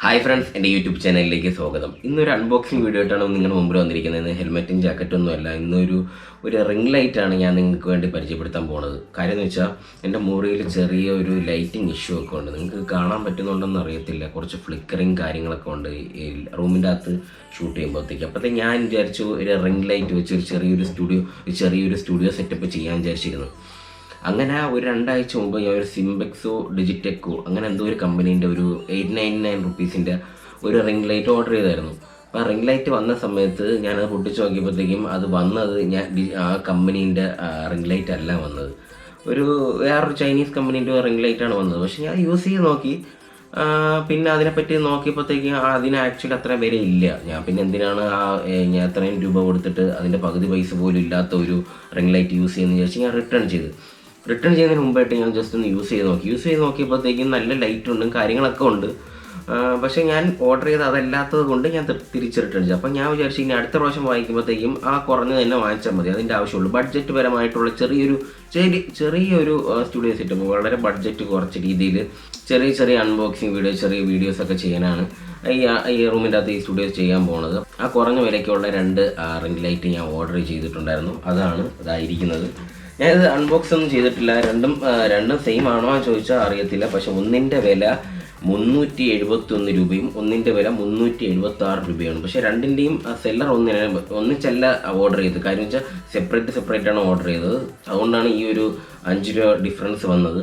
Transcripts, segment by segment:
Hi friends, എൻ്റെ YouTube ചാനലിലേക്ക് സ്വാഗതം. ഇന്നൊരു അൺബോക്സിങ് വീഡിയോ ആയിട്ടാണ് നിങ്ങളുടെ മുമ്പിൽ വന്നിരിക്കുന്നത്. ഹെൽമെറ്റും ജാക്കറ്റൊന്നും അല്ല, ഇന്നൊരു റിംഗ് ലൈറ്റാണ് ഞാൻ നിങ്ങൾക്ക് വേണ്ടി പരിചയപ്പെടുത്താൻ പോകുന്നത്. കാര്യം എന്ന് വെച്ചാൽ എൻ്റെ മുറിയിൽ ചെറിയൊരു ലൈറ്റിംഗ് ഇഷ്യൂ ഒക്കെ ഉണ്ട്. നിങ്ങൾക്ക് കാണാൻ പറ്റുന്നുണ്ടെന്ന് അറിയത്തില്ല, കുറച്ച് ഫ്ലിക്കറിങ് കാര്യങ്ങളൊക്കെ ഉണ്ട് ഈ റൂമിൻ്റെ അകത്ത് ഷൂട്ട് ചെയ്യുമ്പോഴത്തേക്ക്. അപ്പോഴത്തേക്ക് ഞാൻ വിചാരിച്ചു ഒരു റിംഗ് ലൈറ്റ് വെച്ച് ഒരു ചെറിയൊരു സ്റ്റുഡിയോ സെറ്റപ്പ് ചെയ്യാൻ വിചാരിച്ചിരുന്നു. അങ്ങനെ ഒരു 2 ആഴ്ച മുമ്പ് ഞാൻ ഒരു സിംബെക്സോ ഡിജിറ്റെക്കോ അങ്ങനെ എന്തോ ഒരു കമ്പനീൻ്റെ ഒരു 899 റുപ്പീസിൻ്റെ ഒരു റിംഗ് ലൈറ്റ് ഓർഡർ ചെയ്തായിരുന്നു. അപ്പോൾ ആ റിംഗ് ലൈറ്റ് വന്ന സമയത്ത് ഞാനത് പൊട്ടിച്ച് നോക്കിയപ്പോഴത്തേക്കും അത് വന്നത് ആ കമ്പനീൻ്റെ റിംഗ് ലൈറ്റ് അല്ല വന്നത്, വേറൊരു ചൈനീസ് കമ്പനീൻ്റെ റിംഗ് ലൈറ്റാണ് വന്നത്. പക്ഷേ ഞാൻ യൂസ് ചെയ്ത് നോക്കി, പിന്നെ അതിനെപ്പറ്റി നോക്കിയപ്പോഴത്തേക്കും അതിന് ആക്ച്വലി അത്ര വിലയില്ല. ഞാൻ പിന്നെ എന്തിനാണ് ഞാൻ അത്രയും രൂപ കൊടുത്തിട്ട് അതിൻ്റെ പകുതി പൈസ പോലും ഇല്ലാത്ത ഒരു റിംഗ് ലൈറ്റ് യൂസ് ചെയ്യുന്നതെന്ന് വിചാരിച്ച് ഞാൻ റിട്ടേൺ ചെയ്യുന്നതിന് മുമ്പായിട്ട് ഞാൻ ജസ്റ്റ് ഒന്ന് യൂസ് ചെയ്ത് നോക്കിയപ്പോഴത്തേക്കും നല്ല ലൈറ്റ് ഉണ്ട്, കാര്യങ്ങളൊക്കെ ഉണ്ട്. പക്ഷേ ഞാൻ ഓർഡർ ചെയ്ത് അതല്ലാത്തത് കൊണ്ട് ഞാൻ തിരിച്ച് റിട്ടേൺ ചെയ്തു. അപ്പം ഞാൻ വിചാരിച്ചു ഇനി അടുത്ത പ്രാവശ്യം വാങ്ങിക്കുമ്പോഴത്തേക്കും ആ കുറഞ്ഞത് തന്നെ വാങ്ങിച്ചാൽ മതി, അതിൻ്റെ ആവശ്യമുള്ളൂ. ബഡ്ജറ്റ് പരമായിട്ടുള്ള ചെറിയൊരു സ്റ്റുഡിയോ സെറ്റപ്പ്, വളരെ ബഡ്ജറ്റ് കുറച്ച രീതിയിൽ ചെറിയ അൺബോക്സിങ് വീഡിയോസൊക്കെ ചെയ്യാനാണ് ഈ റൂമിൻ്റെ അകത്ത് ഈ സ്റ്റുഡിയോസ് ചെയ്യാൻ പോകുന്നത്. ആ കുറഞ്ഞ വിലയ്ക്കുള്ള 2 റിംഗ് ലൈറ്റ് ഞാൻ ഓർഡർ ചെയ്തിട്ടുണ്ടായിരുന്നു. അതാണ് ഇതായിരിക്കുന്നത്. ഞാനിത് അൺബോക്സ് ഒന്നും ചെയ്തിട്ടില്ല. രണ്ടും സെയിം ആണോ എന്ന് ചോദിച്ചാൽ അറിയത്തില്ല. പക്ഷെ ഒന്നിൻ്റെ വില 371 രൂപയും ഒന്നിൻ്റെ വില 376 രൂപയാണ്. പക്ഷേ രണ്ടിൻ്റെയും സെല്ലർ ഒന്നിച്ചല്ല ഓർഡർ ചെയ്തത്. കാര്യം വെച്ചാൽ സെപ്പറേറ്റാണ് ഓർഡർ ചെയ്തത്. അതുകൊണ്ടാണ് ഈ ഒരു 5 രൂപ ഡിഫറൻസ് വന്നത്.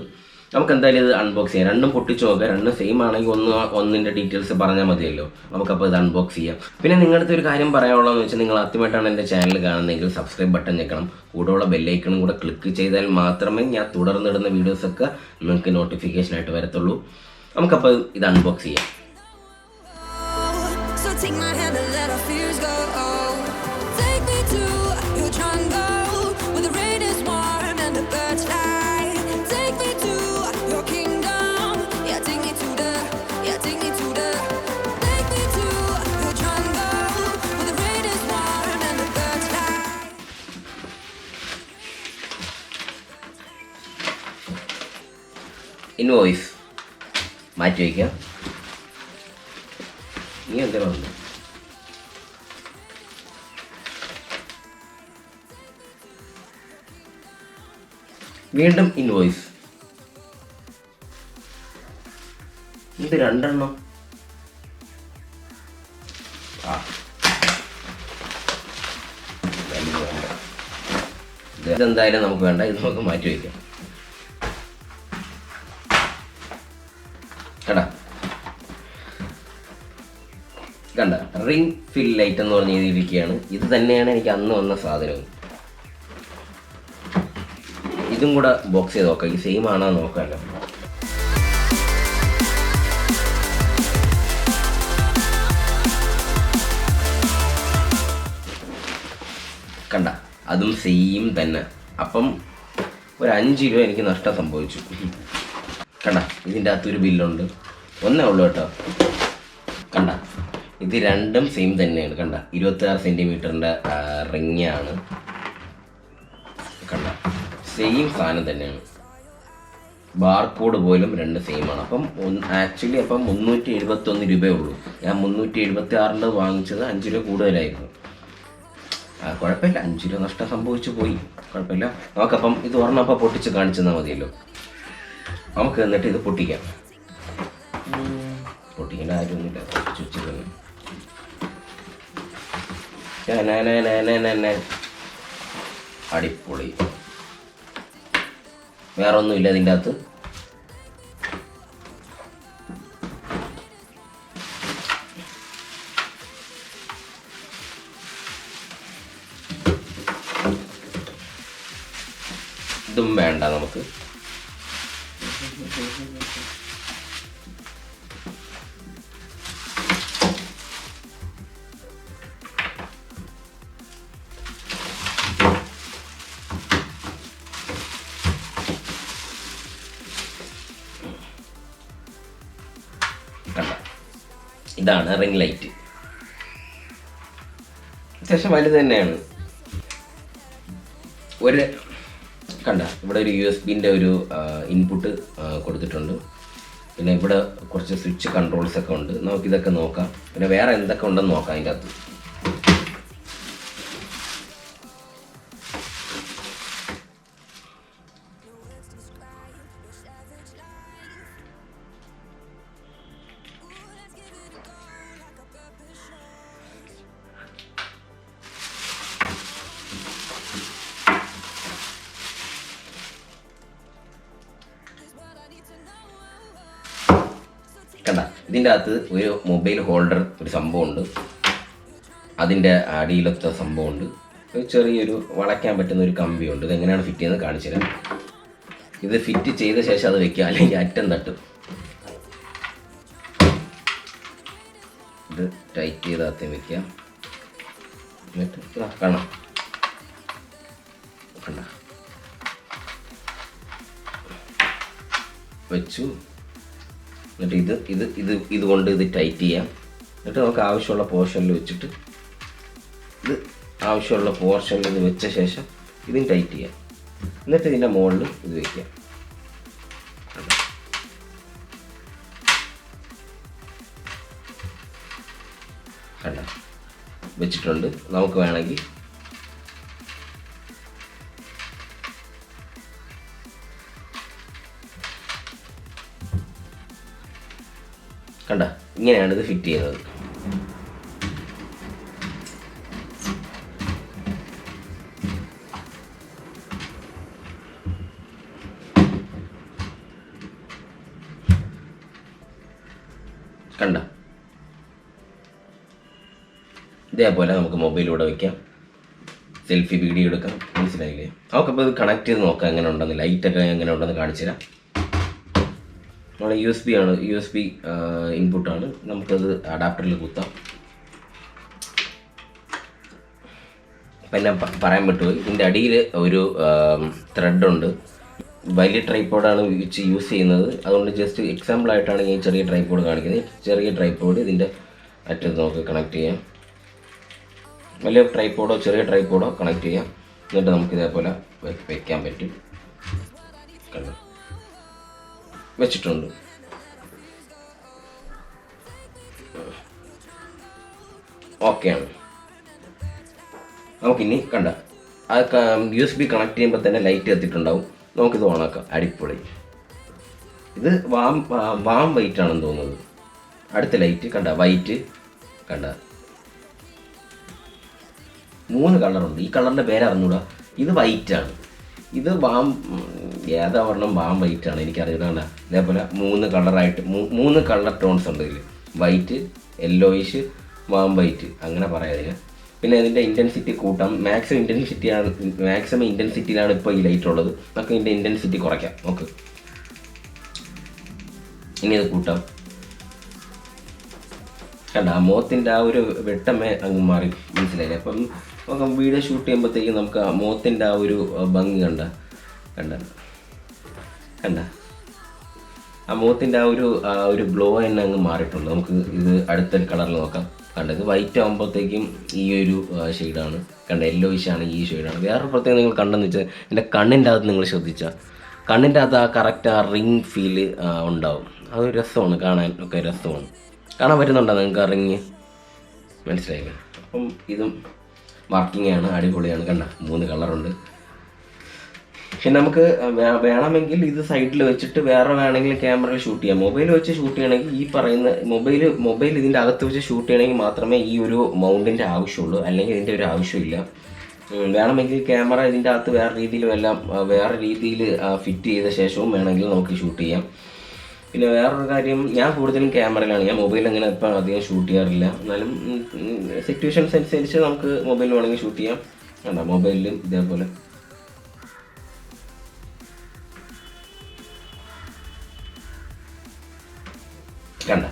നമുക്ക് എന്തായാലും ഇത് അൺബോക്സ് ചെയ്യാം. രണ്ടും പൊട്ടിച്ച് നോക്കാം. രണ്ടും സെയിം ആണെങ്കിൽ ഒന്നിൻ്റെ ഡീറ്റെയിൽസ് പറഞ്ഞാൽ മതിയല്ലോ. നമുക്കപ്പോൾ ഇത് അൺബോക്സ് ചെയ്യാം. പിന്നെ നിങ്ങളുടെ ഒരു കാര്യം പറയാനുള്ളതെന്ന് വെച്ചാൽ, നിങ്ങൾ ആദ്യമായിട്ടാണ് എൻ്റെ ചാനൽ കാണുന്നതെങ്കിൽ സബ്സ്ക്രൈബ് ബട്ടൺ ഞെക്കണം. കൂടെയുള്ള ബെല്ലൈക്കണും കൂടെ ക്ലിക്ക് ചെയ്താൽ മാത്രമേ ഞാൻ തുടർന്നിടുന്ന വീഡിയോസൊക്കെ നിങ്ങൾക്ക് നോട്ടിഫിക്കേഷനായിട്ട് വരത്തുള്ളൂ. നമുക്കപ്പോൾ ഇത് അൺബോക്സ് ചെയ്യാം. ഇൻവോയ്സ് മാറ്റി വയ്ക്കാം. നീ എന്തെങ്കിലും ഉണ്ട്. വീണ്ടും ഇൻവോയ്സ്. ഇത് 2 എണ്ണം. ഇതെന്തായാലും നമുക്ക് വേണ്ട, ഇത് നമുക്ക് മാറ്റി വയ്ക്കാം. കണ്ട റിംഗ് ഫിൽ ലൈറ്റ് എന്ന് പറഞ്ഞ് എഴുതിയിരിക്കുകയാണ്. ഇത് തന്നെയാണ് എനിക്ക് അന്ന് വന്ന സാധനവും. ഇതും കൂടെ ബോക്സ് ചെയ്ത് നോക്കാം, ഈ സെയിം ആണോ നോക്കാമല്ലോ. കണ്ട, അതും സെയിം തന്നെ. അപ്പം ഒരു 5 രൂപ എനിക്ക് നഷ്ടം സംഭവിച്ചു. കണ്ട, ഇതിൻ്റെ അകത്തൊരു ബില്ലുണ്ട്. ഒന്നേ ഉള്ളൂ കേട്ടോ. കണ്ട, ഇത് രണ്ടും സെയിം തന്നെയാണ്. കണ്ട, 26 സെൻറ്റിമീറ്ററിൻ്റെ റിങ്ങാണ്. കണ്ട, സെയിം സാധനം തന്നെയാണ്. ബാർകോഡ് പോലും 2 സെയിം ആണ്. അപ്പം ആക്ച്വലി 371 രൂപയേ ഉള്ളൂ. ഞാൻ 376 വാങ്ങിച്ചത് 5 രൂപ കൂടുതലായിരുന്നു. കുഴപ്പമില്ല, 5 രൂപ നഷ്ടം സംഭവിച്ചു പോയി, കുഴപ്പമില്ല. നമുക്കപ്പം ഇത് ഒരെണ്ണപ്പം പൊട്ടിച്ച് കാണിച്ചു തന്നാൽ മതിയല്ലോ. നമുക്ക് എന്നിട്ട് ഇത് പൊട്ടിക്കാം. പൊട്ടിക്കേണ്ട കാര്യമൊന്നുമില്ല, ചുറ്റി തന്നെ. അടിപൊളി. വേറെ ഒന്നുമില്ല ഇതിൻ്റെ അകത്ത്. ഇതും വേണ്ട നമുക്ക്. ഇതാണ് റിംഗ് ലൈറ്റ്. അത്യാവശ്യം വലുത് തന്നെയാണ്. കണ്ട, ഇവിടെ ഒരു USB-ൻ്റെ ഒരു ഇൻപുട്ട് കൊടുത്തിട്ടുണ്ട്. പിന്നെ ഇവിടെ കുറച്ച് സ്വിച്ച് കൺട്രോൾസ് ഒക്കെ ഉണ്ട്, നമുക്കിതൊക്കെ നോക്കാം. പിന്നെ വേറെ എന്തൊക്കെ ഉണ്ടെന്ന് നോക്കാം അതിൻ്റെ അകത്ത്. കണ്ട, ഇതിൻ്റെ അകത്ത് ഒരു മൊബൈൽ ഹോൾഡർ ഒരു സംഭവമുണ്ട്, അതിൻ്റെ അടിയിലത്തെ സംഭവമുണ്ട്, ചെറിയൊരു വളയ്ക്കാൻ പറ്റുന്ന ഒരു കമ്പിയുണ്ട്. ഇതെങ്ങനെയാണ് ഫിറ്റ് ചെയ്യുന്നത് കാണിച്ചു തരാം. ഇത് ഫിറ്റ് ചെയ്ത ശേഷം അത് വെക്കുക, അല്ലെങ്കിൽ അറ്റം തട്ടും. ഇത് ടൈറ്റ് ചെയ്ത് അകത്ത് വെക്കുക. എന്നിട്ട് കാണാം, കണ്ട വെച്ചു. എന്നിട്ട് ഇതുകൊണ്ട് ഇത് ടൈറ്റ് ചെയ്യാം. എന്നിട്ട് നമുക്ക് ആവശ്യമുള്ള പോർഷനിൽ വെച്ചിട്ട് ഇത് ആവശ്യമുള്ള പോർഷനിൽ ഇത് വെച്ച ശേഷം ഇതിന് ടൈറ്റ് ചെയ്യാം. എന്നിട്ട് ഇതിൻ്റെ മുകളിൽ ഇത് വയ്ക്കാം. കണ്ട, വെച്ചിട്ടുണ്ട്. നമുക്ക് വേണമെങ്കിൽ കണ്ട, ഇങ്ങനെയാണ് ഇത് ഫിറ്റ് ചെയ്യുന്നത്. കണ്ട, ഇതേപോലെ നമുക്ക് മൊബൈലിലൂടെ വയ്ക്കാം, സെൽഫി വീഡിയോ എടുക്കാം. മനസ്സിലായില്ലേ? നമുക്കപ്പോൾ ഇത് കണക്ട് ചെയ്ത് നോക്കാം എങ്ങനെ ഉണ്ടെന്ന്, ലൈറ്റൊക്കെ എങ്ങനെ ഉണ്ടെന്ന് കാണിച്ചു തരാം. നമ്മുടെ യു എസ് ബി ഇൻപുട്ടാണ്, നമുക്കത് അഡാപ്റ്ററിൽ കുത്താം. പിന്നെ പറയാൻ പറ്റുമോ, ഇതിൻ്റെ അടിയിൽ ഒരു ത്രെഡുണ്ട്. വലിയ ട്രൈപ്പോഡാണ് യൂസ് ചെയ്യുന്നത്, അതുകൊണ്ട് ജസ്റ്റ് എക്സാമ്പിളായിട്ടാണ് ഈ ചെറിയ ട്രൈപ്പോഡ് കാണിക്കുന്നത്. ചെറിയ ട്രൈപ്പോഡ് ഇതിൻ്റെ അറ്റത്ത് നമുക്ക് കണക്ട് ചെയ്യാം. വലിയ ട്രൈപ്പോഡോ ചെറിയ ട്രൈപ്പോഡോ കണക്ട് ചെയ്യാം. എന്നിട്ട് നമുക്ക് ഇതേപോലെ വയ്ക്കാൻ പറ്റും. കണ്ടോ, വെച്ചിട്ടുണ്ട്. ഓക്കെയാണ്. നമുക്കിനി കണ്ട, അത് USB കണക്ട് ചെയ്യുമ്പോൾ തന്നെ ലൈറ്റ് എത്തിയിട്ടുണ്ടാവും. നമുക്കിത് ഓണാക്കാം. അടിപൊളി. ഇത് വാം വൈറ്റ് ആണെന്ന് തോന്നുന്നത്. അടുത്ത ലൈറ്റ് കണ്ട, വൈറ്റ് കണ്ട, 3 കളറുണ്ട്. ഈ കളറിൻ്റെ പേര് അറിഞ്ഞൂടാ. ഇത് വൈറ്റാണ്, ഇത് ഏതാ പറഞ്ഞാൽ വാം വൈറ്റ് ആണ്, എനിക്കറിയില്ല. ഇതേപോലെ 3 കളറായിട്ട് 3 കളർ ടോൺസ് ഉണ്ട് ഇതിൽ. വൈറ്റ്, യെല്ലോയിഷ്, വാം വൈറ്റ്, അങ്ങനെ പറയാതിന്. പിന്നെ ഇതിൻ്റെ ഇൻറ്റൻസിറ്റി കൂട്ടാം. മാക്സിമം ഇൻറ്റൻസിറ്റിയിലാണ് ഇപ്പോൾ ഈ ലൈറ്റ് ഉള്ളത്. നമുക്ക് ഇതിൻ്റെ ഇൻറ്റൻസിറ്റി കുറയ്ക്കാം. ഓക്കെ, ഇനി ഇത് കൂട്ടാം. കണ്ട, ആ മുഖത്തിൻ്റെ ആ ഒരു വെട്ടമേ അങ്ങ് മാറി. മനസ്സിലായില്ലേ? അപ്പം നമുക്ക് വീഡിയോ ഷൂട്ട് ചെയ്യുമ്പോഴത്തേക്കും നമുക്ക് ആ മുഖത്തിൻ്റെ ആ ഒരു ഭംഗി കണ്ട ആ മുഖത്തിൻ്റെ ആ ഒരു ഗ്ലോ തന്നെ അങ്ങ് മാറിയിട്ടുണ്ട്. നമുക്ക് ഇത് അടുത്തൊരു കളറിൽ നോക്കാം. കണ്ട, ഇത് വൈറ്റ് ആകുമ്പോഴത്തേക്കും ഈ ഒരു ഷെയ്ഡാണ്. കണ്ട, യെല്ലോയിഷാണ്, ഈ ഷെയ്ഡാണ്. വേറൊരു പ്രത്യേകം നിങ്ങൾ കണ്ടെന്ന് വെച്ചാൽ എൻ്റെ കണ്ണിൻ്റെ അകത്ത് നിങ്ങൾ ശ്രദ്ധിച്ചാൽ കണ്ണിൻ്റെ അകത്ത് ആ കറക്റ്റ് ആ റിങ് ഫീല് ഉണ്ടാവും. അതൊരു രസമാണ്, കാണാൻ ഒക്കെ രസമാണ്. കാണാൻ പറ്റുന്നുണ്ടോ നിങ്ങൾക്ക് ആ റിങ്? മനസ്സിലായില്ലേ? അപ്പം ഇതും വർക്കിംഗ് ആണ്, അടിപൊളിയാണ്. കണ്ട, 3 കളറുണ്ട്. പക്ഷെ നമുക്ക് വേണമെങ്കിൽ ഇത് സൈഡിൽ വെച്ചിട്ട് വേറെ വേണമെങ്കിൽ ക്യാമറയിൽ ഷൂട്ട് ചെയ്യാം. മൊബൈൽ വെച്ച് ഷൂട്ട് ചെയ്യണമെങ്കിൽ ഈ പറയുന്ന മൊബൈൽ ഇതിൻ്റെ അകത്ത് വെച്ച് ഷൂട്ട് ചെയ്യണമെങ്കിൽ മാത്രമേ ഈ ഒരു മൗണ്ടിൻ്റെ ആവശ്യമുള്ളൂ, അല്ലെങ്കിൽ ഇതിൻ്റെ ഒരു ആവശ്യമില്ല. വേണമെങ്കിൽ ക്യാമറ ഇതിൻ്റെ അകത്ത് വേറെ രീതിയിൽ ഫിറ്റ് ചെയ്ത ശേഷവും വേണമെങ്കിൽ നമുക്ക് ഷൂട്ട് ചെയ്യാം. പിന്നെ വേറൊരു കാര്യം, ഞാൻ കൂടുതലും ക്യാമറയിലാണ്, ഞാൻ മൊബൈൽ അങ്ങനെ ഇപ്പം അധികം ഷൂട്ട് ചെയ്യാറില്ല. എന്നാലും സിറ്റുവേഷൻസ് അനുസരിച്ച് നമുക്ക് മൊബൈൽ വേണമെങ്കിൽ ഷൂട്ട് ചെയ്യാം. കണ്ട, മൊബൈലിൽ ഇതേപോലെ കണ്ട,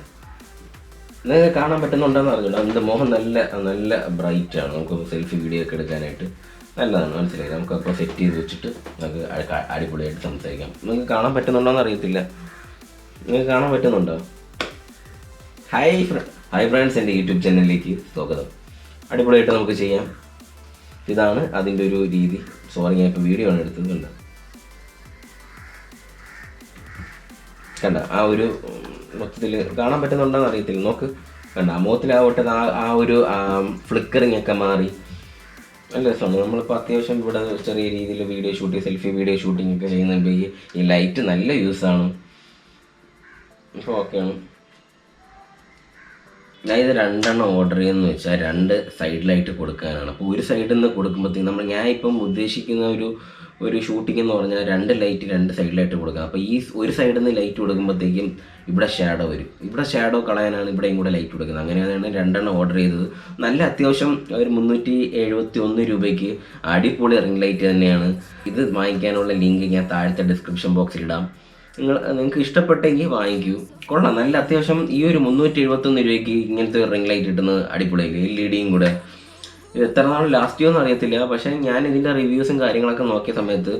നിങ്ങൾക്ക് കാണാൻ പറ്റുന്നുണ്ടെന്ന് അറിഞ്ഞില്ല. അതിൻ്റെ മുഖം നല്ല ബ്രൈറ്റ് ആണ്. നമുക്ക് സെൽഫി വീഡിയോ ഒക്കെ എടുക്കാനായിട്ട് നല്ലതാണ്. മനസ്സിലായി? നമുക്കപ്പോൾ സെറ്റ് ചെയ്ത് വെച്ചിട്ട് നമുക്ക് അടിപൊളിയായിട്ട് സംസാരിക്കാം. നിങ്ങൾക്ക് കാണാൻ പറ്റുന്നുണ്ടോയെന്ന് അറിയത്തില്ല. നിങ്ങൾക്ക് കാണാൻ പറ്റുന്നുണ്ടോ? ഹായ് ഫ്രണ്ട്സ്, എൻ്റെ യൂട്യൂബ് ചാനലിലേക്ക് സ്വാഗതം. അടിപൊളിയായിട്ട് നമുക്ക് ചെയ്യാം. ഇതാണ് അതിൻ്റെ ഒരു രീതി. സോറി, ഞാൻ ഇപ്പോൾ വീഡിയോ ആണ് എടുത്തത്. കണ്ട ആ ഒരു മൊത്തത്തിൽ കാണാൻ പറ്റുന്നുണ്ടോയെന്ന് അറിയത്തില്ല, നോക്ക് കണ്ട മുഖത്തിലാവട്ടെ ആ ഒരു ഫ്ലിക്കറിങ് ഒക്കെ മാറി നല്ല രസമാണ്. നമ്മളിപ്പോൾ അത്യാവശ്യം ഇവിടെ ചെറിയ രീതിയിൽ video shoot selfie video shooting ഒക്കെ ചെയ്യുന്നുണ്ടെങ്കിൽ ഈ ലൈറ്റ് നല്ല യൂസാണ്. ഇപ്പോൾ ഓക്കെയാണ്. ഞാൻ ഇത് 2 എണ്ണം ഓർഡർ ചെയ്യുന്നതെന്ന് വെച്ചാൽ 2 സൈഡിലായിട്ട് കൊടുക്കാനാണ്. അപ്പോൾ ഒരു സൈഡിൽ നിന്ന് കൊടുക്കുമ്പോഴത്തേക്കും ഞാൻ ഇപ്പം ഉദ്ദേശിക്കുന്ന ഒരു ഷൂട്ടിംഗ് എന്ന് പറഞ്ഞാൽ 2 ലൈറ്റ് 2 സൈഡിലായിട്ട് കൊടുക്കാം. അപ്പോൾ ഈ ഒരു സൈഡിൽ നിന്ന് ലൈറ്റ് കൊടുക്കുമ്പോഴത്തേക്കും ഇവിടെ ഷാഡോ വരും. ഇവിടെ ഷാഡോ കളയാനാണ് ഇവിടെയും കൂടെ ലൈറ്റ് കൊടുക്കുന്നത്. അങ്ങനെയാണ് 2 എണ്ണം ഓർഡർ ചെയ്തത്. നല്ല അത്യാവശ്യം ഒരു 371 രൂപയ്ക്ക് അടിപൊളി റിംഗ് ലൈറ്റ് തന്നെയാണ്. ഇത് വാങ്ങിക്കാനുള്ള ലിങ്ക് ഞാൻ താഴത്തെ ഡിസ്ക്രിപ്ഷൻ ബോക്സിൽ ഇടാം. നിങ്ങൾക്ക് ഇഷ്ടപ്പെട്ടെങ്കിൽ വാങ്ങിക്കൂ, കൊള്ളാം. നല്ല അത്യാവശ്യം ഈ ഒരു 371 രൂപയ്ക്ക് ഇങ്ങനത്തെ ഒരു റിംഗ് ലൈറ്റ് കിട്ടുന്നത് അടിപൊളിയായി. LED കൂടെ ഇത് എത്ര നാൾ ലാസ്റ്റ് ചെയ്യുമെന്ന് അറിയത്തില്ല. പക്ഷേ ഞാൻ ഇതിൻ്റെ റിവ്യൂസും കാര്യങ്ങളൊക്കെ നോക്കിയ സമയത്ത്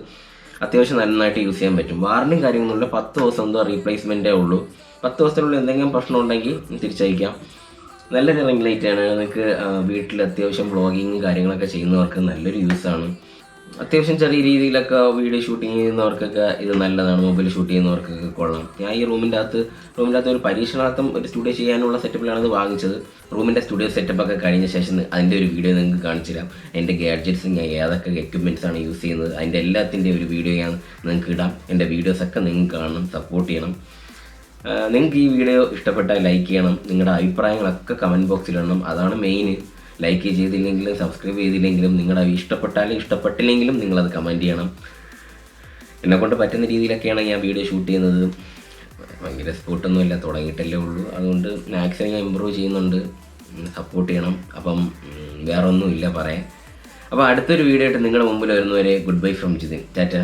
അത്യാവശ്യം നന്നായിട്ട് യൂസ് ചെയ്യാൻ പറ്റും. വാറണ്ടിയും കാര്യങ്ങളൊന്നുമില്ല, 10 ദിവസം എന്തോ റീപ്ലേസ്മെൻറ്റേ ഉള്ളൂ. 10 ദിവസത്തിനുള്ളിൽ എന്തെങ്കിലും പ്രശ്നം ഉണ്ടെങ്കിൽ തിരിച്ചയക്കാം. നല്ലൊരു റിംഗ് ലൈറ്റാണ്. നിങ്ങൾക്ക് വീട്ടിൽ അത്യാവശ്യം വ്ളോഗിങ് കാര്യങ്ങളൊക്കെ ചെയ്യുന്നവർക്ക് നല്ലൊരു യൂസാണ്. അത്യാവശ്യം ചെറിയ രീതിയിലൊക്കെ വീഡിയോ ഷൂട്ടിങ് ചെയ്യുന്നവർക്കൊക്കെ ഇത് നല്ലതാണ്. മൊബൈൽ ഷൂട്ട് ചെയ്യുന്നവർക്കൊക്കെ കൊള്ളാം. ഞാൻ ഈ റൂമിൻ്റെ അകത്ത് ഒരു പരീക്ഷണാർത്ഥം ഒരു സ്റ്റുഡിയോ ചെയ്യാനുള്ള സെറ്റപ്പിലാണ് ഇത് വാങ്ങിച്ചത്. റൂമിൻ്റെ സ്റ്റുഡിയോ സെറ്റപ്പൊക്കെ കഴിഞ്ഞ ശേഷം അതിൻ്റെ ഒരു വീഡിയോ നിങ്ങൾക്ക് കാണിച്ചു തരാം. എൻ്റെ ഗാഡ്ജറ്റ്സ് ഞാൻ ഏതൊക്കെ എക്യുപ്മെൻറ്റ്സാണ് യൂസ് ചെയ്യുന്നത് അതിൻ്റെ എല്ലാത്തിൻ്റെ ഒരു വീഡിയോ ഞാൻ നിങ്ങൾക്ക് ഇടാം. എൻ്റെ വീഡിയോസൊക്കെ നിങ്ങൾക്ക് കാണണം, സപ്പോർട്ട് ചെയ്യണം. നിങ്ങൾക്ക് ഈ വീഡിയോ ഇഷ്ടപ്പെട്ടാൽ ലൈക്ക് ചെയ്യണം. നിങ്ങളുടെ അഭിപ്രായങ്ങളൊക്കെ കമൻറ്റ് ബോക്സിൽ ഇടണം. അതാണ് മെയിൻ. ലൈക്ക് ചെയ്തില്ലെങ്കിലും സബ്സ്ക്രൈബ് ചെയ്തില്ലെങ്കിലും നിങ്ങളുടെ ഇഷ്ടപ്പെട്ടാലും ഇഷ്ടപ്പെട്ടില്ലെങ്കിലും നിങ്ങളത് കമൻറ്റ് ചെയ്യണം. എന്നെക്കൊണ്ട് പറ്റുന്ന രീതിയിലൊക്കെയാണ് ഞാൻ വീഡിയോ ഷൂട്ട് ചെയ്യുന്നത്. ഭയങ്കര സ്പോട്ടൊന്നുമില്ല, തുടങ്ങിയിട്ടല്ലേ ഉള്ളൂ. അതുകൊണ്ട് മാക്സിമം ഞാൻ ഇമ്പ്രൂവ് ചെയ്യുന്നുണ്ട്. സപ്പോർട്ട് ചെയ്യണം. അപ്പം വേറെ ഒന്നുമില്ല പറയാൻ. അപ്പോൾ അടുത്തൊരു വീഡിയോ ആയിട്ട് നിങ്ങളുടെ മുമ്പിൽ വരുന്നവരെ good bye from Jithin. Tata.